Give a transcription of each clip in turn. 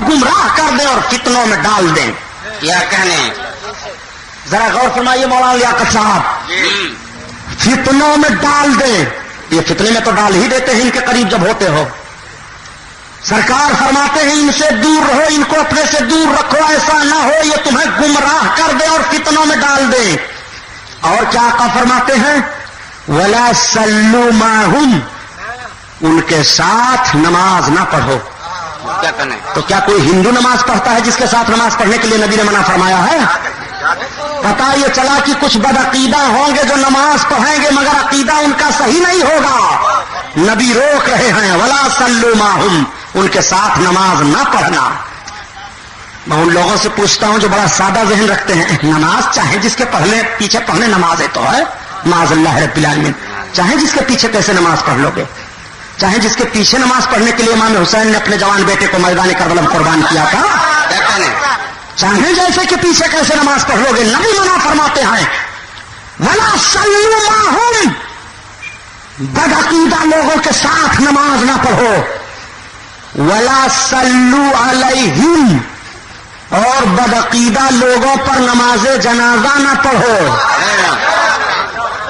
गुमराह कर दें और फितनों में डाल दें। क्या कहने, जरा गौर फरमाइए मौलाना लियाकत साहब, फितनों में डाल दें। ये फितने में तो डाल ही देते हैं इनके करीब जब होते हो। सरकार फरमाते हैं इनसे दूर रहो, इनको अपने से दूर रखो, ऐसा ना हो ये तुम्हें गुमराह कर दे और फितनों में डाल दे। और क्या आका फरमाते हैं, वला सल्लू माहुम, उनके साथ नमाज ना पढ़ो। क्या कहने, तो क्या कोई हिंदू नमाज पढ़ता है जिसके साथ नमाज पढ़ने के लिए नबी ने मना फरमाया है? पता ये चला कि कुछ बदअकीदा होंगे जो नमाज पढ़ेंगे मगर अकीदा उनका सही नहीं होगा। नबी रोक रहे हैं, वला सल्लू माहुम, उनके साथ नमाज ना पढ़ना। मैं उन लोगों से पूछता हूं जो बड़ा सादा जहन रखते हैं, नमाज चाहे जिसके पढ़ने पीछे पढ़ने, नमाज है तो है माज़अल्लाह रब्बिल आलमीन, चाहे जिसके पीछे कैसे नमाज पढ़ लोगे, चाहे जिसके पीछे नमाज पढ़ने के लिए इमाम हुसैन ने अपने जवान बेटे को मैदान करबला में कुर्बान किया था, चाहे जैसे के पीछे कैसे नमाज पढ़ लोगे। नबी मना फरमाते हैं, वला सल्लू माहुम, बदअकीदा लोगों के साथ नमाज ना पढ़ो, वला सल्लू अलैहिम, और बदअकीदा लोगों पर नमाजे जनाजा ना पढ़ो।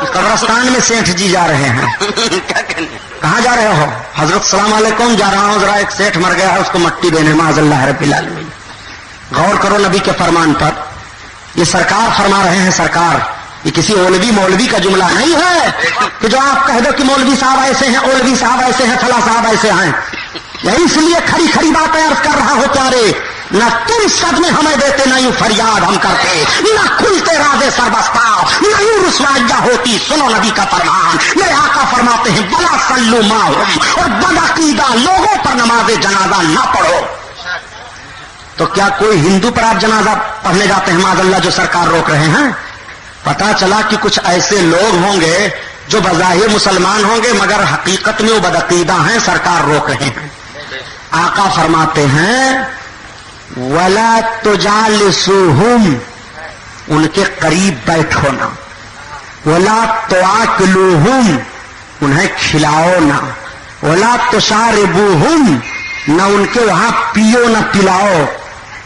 कब्रिस्तान में सेठ जी जा रहे हैं। क्या कहने, कहां जा रहे हो? हजरत सलाम अलैकुम जा रहा हूं, जरा एक सेठ मर गया है उसको मट्टी देने, माज़अल्लाह रब्बिल आलमीन। गौर करो नबी के फरमान पर, ये सरकार फरमा रहे हैं। सरकार, ये किसी मौलवी का जुमला नहीं है कि जो आप कह दो कि मौलवी साहब ऐसे हैं, मौलवी साहब ऐसे हैं, फला साहब ऐसे हैं। यही इसलिए खरी खरी बातें अर्ज कर रहा हो प्यारे, न तुम सदमे हमें देते, न यूं फरियाद हम करते, न खुलते राजे सरबस्ता, न यूं रुसवाइयां होती। सुनो नबी का फरमान, मेरे आका फरमाते हैं, बला सल्लू माहुम, और बदअकीदा लोगों पर नमाज जनाजा ना पढ़ो। तो क्या कोई हिंदू पर आप जनाजा पढ़ने जाते हैं माज़अल्लाह, जो सरकार रोक रहे हैं? पता चला कि कुछ ऐसे लोग होंगे जो बज़ाहिर मुसलमान होंगे मगर हकीकत में वो बदअकीदा हैं, सरकार रोक रहे हैं। आका फरमाते हैं, वला तुजालिसुहुम, उनके करीब बैठो ना, वला तुआकिलुहुम, उन्हें खिलाओ ना, वला तुशारिबुहुम, न उनके वहां पियो न पिलाओ।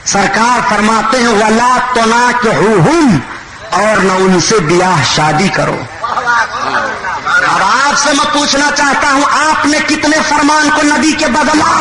सरकार फरमाते हैं, वला तुनाकिहुहुम, और न उनसे ब्याह शादी करो। अब आपसे मैं पूछना चाहता हूं, आपने कितने फरमान को नबी के बदला?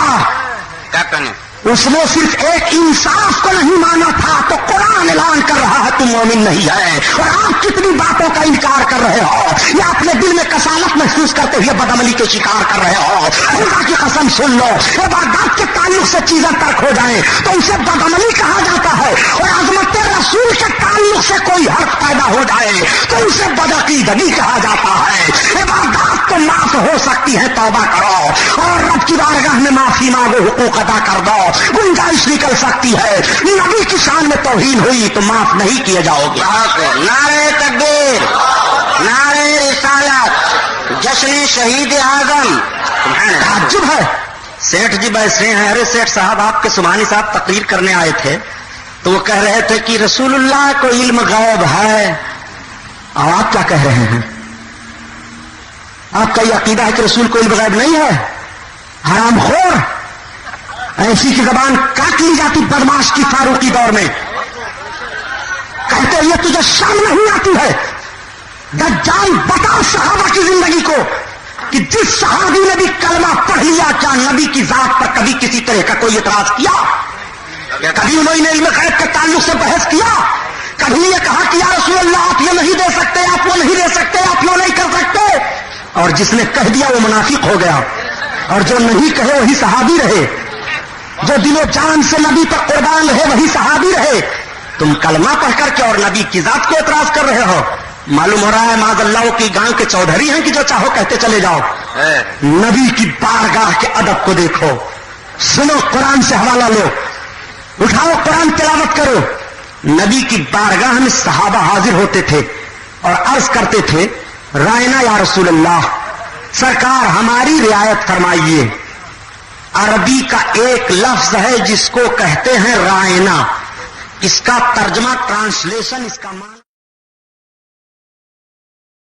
क्या कहने, उसने सिर्फ एक इंसाफ को नहीं माना था तो कुरान ऐलान कर रहा है तुम मोमिन नहीं है, और आप कितनी बातों का इनकार कर रहे हो, या अपने दिल में कसालत महसूस करते हुए बदअमली के शिकार कर रहे हो। खुदा की कसम सुन लो, इबादत के ताल्लुक से चीजें तर्क हो जाए तो उसे बदअमली कहा जाता है, और अज़मत रसूल के ताल्लुक से कोई हर्फ पैदा हो जाए तो उसे बदअकीदगी कहा जाता है। इबादत तो माफ हो सकती है, तौबा करो और रब की बारगाह में माफी मांगो, हुकूक अदा कर दो, गुंजाइश निकल सकती है। नबी की शान में तौहीन हुई तो माफ नहीं किए जाओगे। नारे तकबीर, नारे रिसालत, जश्न शहीद आजम। ताज्जुब है, सेठ जी बैठे हैं। अरे सेठ साहब, आपके सुबहानी साहब तकरीर करने आए थे तो वो कह रहे थे कि रसूलुल्लाह को इल्म गैब है, और आप क्या कह रहे हैं? आपका ये अकीदा है कि रसूल को इल्म गैब नहीं है? हरामखोर, ऐसी की जबान काट ली जाती बदमाश की फारूकी दौर में। कहते ये तुझे शर्म नहीं आती है? दज्जाल, बताओ सहाबा की जिंदगी को कि जिस सहाबी ने भी कलमा पढ़ लिया, क्या नबी की जात पर कभी किसी तरह का कोई इतराज किया? कभी उन्होंने इल्म गैब के ताल्लुक से बहस किया? कभी ये कहा कि या रसूलल्लाह आप ये नहीं दे सकते, आप वो नहीं दे सकते, आप वो नहीं कर सकते? और जिसने कह दिया वो मुनाफिक हो गया, और जो नहीं कहे वही सहाबी रहे, जो दिलो जान से नबी पर कुर्बान रहे वही सहाबी रहे। तुम कलमा पढ़ करके और नबी की जात को एतराज कर रहे हो। मालूम हो रहा है माज़अल्लाह की गांव के चौधरी हैं कि जो चाहो कहते चले जाओ। नबी की बारगाह के अदब को देखो, सुनो, कुरान से हवाला लो, उठाओ कुरान तिलावत करो। नबी की बारगाह में सहाबा हाजिर होते थे और अर्ज करते थे, रायना या रसूलल्लाह, सरकार हमारी रियायत फरमाइए। अरबी का एक लफ्ज है जिसको कहते हैं रायना, इसका तर्जमा, ट्रांसलेशन, इसका